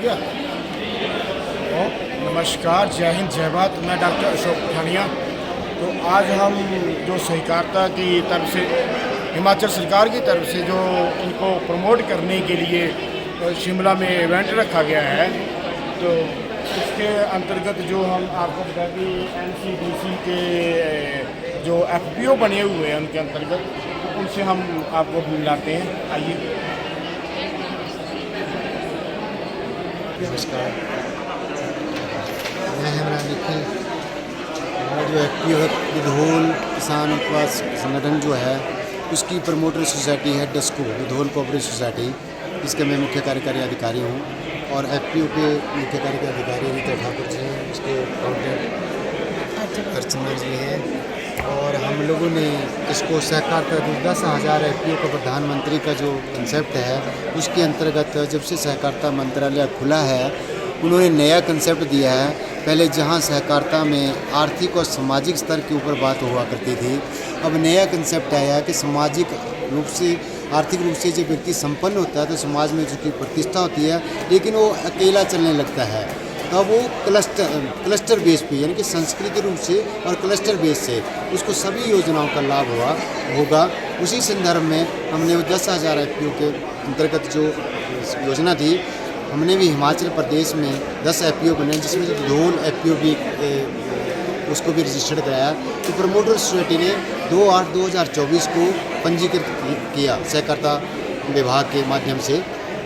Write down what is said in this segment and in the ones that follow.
क्या नमस्कार, जय हिंद, जय भारत। मैं डॉक्टर अशोक पठानिया। तो आज हम जो सहकारिता की तरफ से हिमाचल सरकार की तरफ से जो इनको प्रमोट करने के लिए शिमला में इवेंट रखा गया है, तो इसके अंतर्गत जो हम आपको बता कि NCDC के जो FPO बने हुए हैं उनके अंतर्गत, तो उनसे हम आपको मिलाते हैं। आइए। नमस्कार, मैं इमरान निखिल। हमारा जो FPO है विधोल किसान उपवास संगठन जो है उसकी प्रमोटर सोसाइटी है डस्को, विधोल कोऑपरेटिव सोसाइटी, जिसके मैं मुख्य कार्यकारी अधिकारी हूँ। और FPO के मुख्य कार्यकारी अधिकारी रीता ठाकुर जी हैं, उसके अकाउंटेंट अर्चना जी हैं। और हम लोगों ने इसको सहकारिता 10,000 FPO का प्रधानमंत्री का जो कंसेप्ट है उसके अंतर्गत जब से सहकारिता मंत्रालय खुला है उन्होंने नया कंसेप्ट दिया है। पहले जहां सहकारिता में आर्थिक और सामाजिक स्तर के ऊपर बात हुआ करती थी, अब नया कंसेप्ट आया है कि सामाजिक रूप से आर्थिक रूप से जब व्यक्ति संपन्न होता है तो समाज में उसकी प्रतिष्ठा होती है, लेकिन वो अकेला चलने लगता है। अब वो क्लस्टर बेस पे, यानी कि सांस्कृतिक रूप से और क्लस्टर बेस से उसको सभी योजनाओं का लाभ होगा। उसी संदर्भ में हमने वो 10,000 FPO के अंतर्गत जो योजना थी, हमने भी हिमाचल प्रदेश में 10 FPO बने, जिसमें जो धोल FPO भी उसको भी रजिस्टर्ड कराया। तो प्रमोटर सोसाइटी ने 2/8/2024 को पंजीकृत किया सहकारिता विभाग के माध्यम से।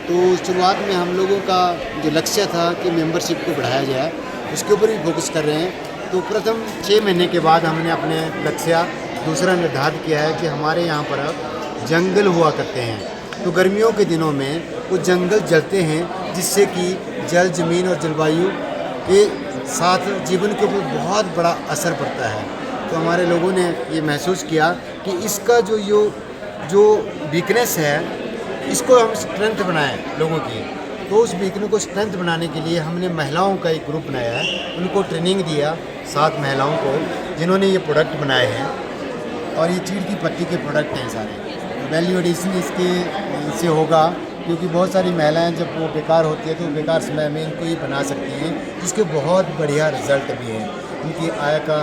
तो शुरुआत में हम लोगों का जो लक्ष्य था कि मेंबरशिप को बढ़ाया जाए, उसके ऊपर भी फोकस कर रहे हैं। तो प्रथम 6 महीने के बाद हमने अपने लक्ष्य दूसरा निर्धारित किया है कि हमारे यहाँ पर जंगल हुआ करते हैं, तो गर्मियों के दिनों में वो जंगल जलते हैं, जिससे कि जल, जमीन और जलवायु के साथ जीवन के ऊपर बहुत बड़ा असर पड़ता है। तो हमारे लोगों ने ये महसूस किया कि इसका जो वीकनेस है इसको हम स्ट्रेंथ बनाएं लोगों की। तो उस वीकनेस को स्ट्रेंथ बनाने के लिए हमने महिलाओं का एक ग्रुप बनाया है, उनको ट्रेनिंग दिया 7 महिलाओं को, जिन्होंने ये प्रोडक्ट बनाए हैं। और ये चीड़ की पत्ती के प्रोडक्ट हैं सारे। वैल्यू एडिशन इससे होगा, क्योंकि बहुत सारी महिलाएं जब वो बेकार होती है तो बेकार समय में इनको ही बना सकती हैं, जिसके बहुत बढ़िया रिजल्ट भी हैं। इनकी आय का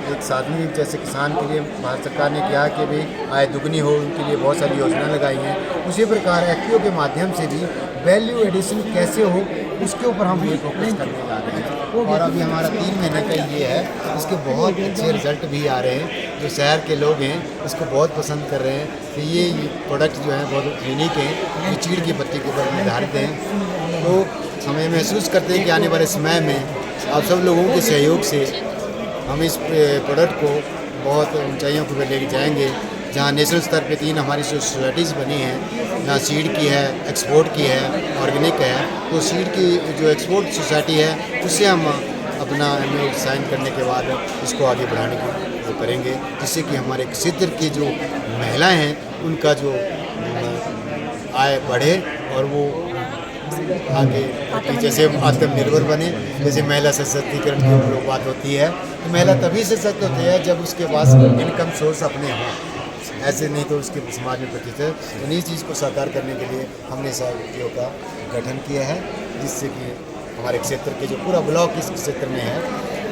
एक साधन, जैसे किसान के लिए भारत सरकार ने किया कि भाई आय दुगनी हो, उनके लिए बहुत सारी योजना लगाई हैं। उसी प्रकार FPO के माध्यम से भी वैल्यू एडिशन कैसे हो उसके ऊपर हम ये फोकस करने जा रहे हैं। और अभी हमारा 3 महीने का ये है, इसके बहुत अच्छे रिजल्ट भी आ रहे हैं। जो शहर के लोग हैं इसको बहुत पसंद कर रहे हैं कि ये प्रोडक्ट जो है बहुत यूनिक है, ये चीड़ की पत्ती के ऊपर निर्धारित हैं। तो हमें महसूस करते हैं कि आने वाले समय में आप सब लोगों के सहयोग से हम इस प्रोडक्ट को बहुत ऊंचाइयों पर लेके जाएंगे। जहाँ नेशनल स्तर पे 3 हमारी जो सोसाइटीज़ बनी हैं, जहाँ सीड की है, एक्सपोर्ट की है, ऑर्गेनिक है। तो सीड की जो एक्सपोर्ट सोसाइटी है उससे हम अपना MOU साइन करने के बाद इसको आगे बढ़ाने की वो करेंगे, जिससे कि हमारे क्षेत्र की जो महिलाएं हैं उनका जो आय बढ़े और वो आगे जैसे आत्मनिर्भर बने। जैसे महिला सशक्तिकरण की ऊपर बात होती है, तो महिला तभी सशक्त होती है जब उसके पास इनकम सोर्स अपने हों, ऐसे नहीं तो उसके समाज में प्रतिष्ठित है। तो इन्हीं चीज़ को साकार करने के लिए हमने FPO का गठन किया है, जिससे कि हमारे क्षेत्र के जो पूरा ब्लॉक इस क्षेत्र में है।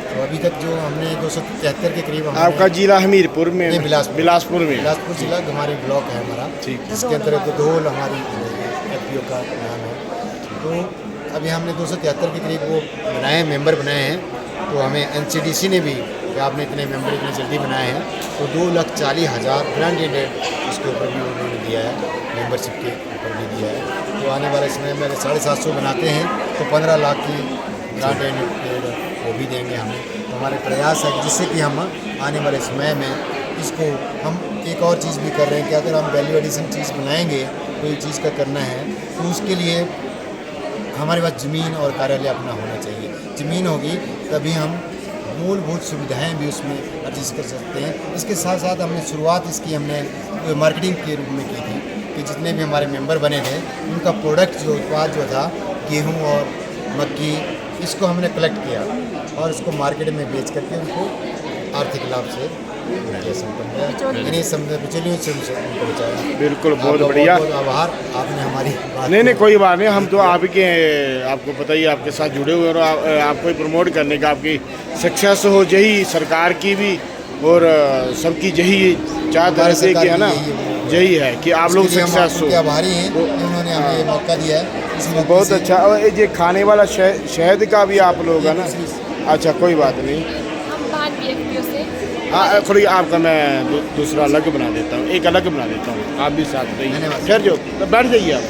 तो अभी तक जो हमने 273 के करीब, आपका जिला हमीरपुर में, बिलासपुर जिला हमारे ब्लॉक है हमारा, जिसके अंतर्गत धोल हमारी FPO का नाम है। तो अभी हमने 273 के करीब वो बनाए हैं, मेंबर बनाए हैं। तो हमें NCDC ने भी कि आपने इतने मेंबर इतने जल्दी बनाए हैं, तो 2,40,000 ग्रांट एडेड इसके ऊपर भी उन्होंने दिया है, मेंबरशिप के ऊपर भी दिया है। तो आने वाले समय में अगर 750 बनाते हैं तो 15 लाख की ग्रांट एडेड वो भी देंगे हमें। तो हमारे प्रयास है जिससे कि हम आने वाले समय में इसको हम एक और चीज़ भी कर रहे हैं कि अगर हम वैल्यू एडिशन चीज़ बनाएंगे, कोई चीज़ का करना है, तो उसके लिए हमारे पास ज़मीन और कार्यालय अपना होना चाहिए। ज़मीन होगी तभी हम मूलभूत सुविधाएं भी उसमें एडजस्ट कर सकते हैं। इसके साथ साथ हमने शुरुआत इसकी हमने मार्केटिंग के रूप में की थी कि जितने भी हमारे मेंबर बने थे उनका प्रोडक्ट जो उत्पाद जो था गेहूं और मक्की, इसको हमने कलेक्ट किया और इसको मार्केट में बेच करके उनको आर्थिक लाभ से इन्हीं समझ बिचौलियों से उनको बचाया। बिल्कुल, बहुत आपका बढ़िया। बहुत आभार, आपने हमारी बात नहीं नहीं, कोई बात नहीं, हम तो आपके, आपको पता ही है, आपके साथ जुड़े हुए हैं और आपको ही प्रमोट करने का, आपकी सक्सेस हो, यही सरकार की भी और सबकी यही चाहत हमारे रहती है कि, है ना, सरकार की यही है कि आप लोग इसके लिए हम सक्सेस हो। उनके आभारी हैं कि उन्होंने हमें ये मौका दिया है। इस मौके बहुत से अच्छा। और ये खाने वाला शहद का भी आप लोग, है ना? अच्छा, कोई बात नहीं। हम बात BFPO से हाँ, थोड़ी आपका मैं दूसरा अलग बना देता हूँ, एक अलग बना देता हूँ, आप भी साथ रहिए। धन्यवाद। फिर जो बैठ जाइए आप।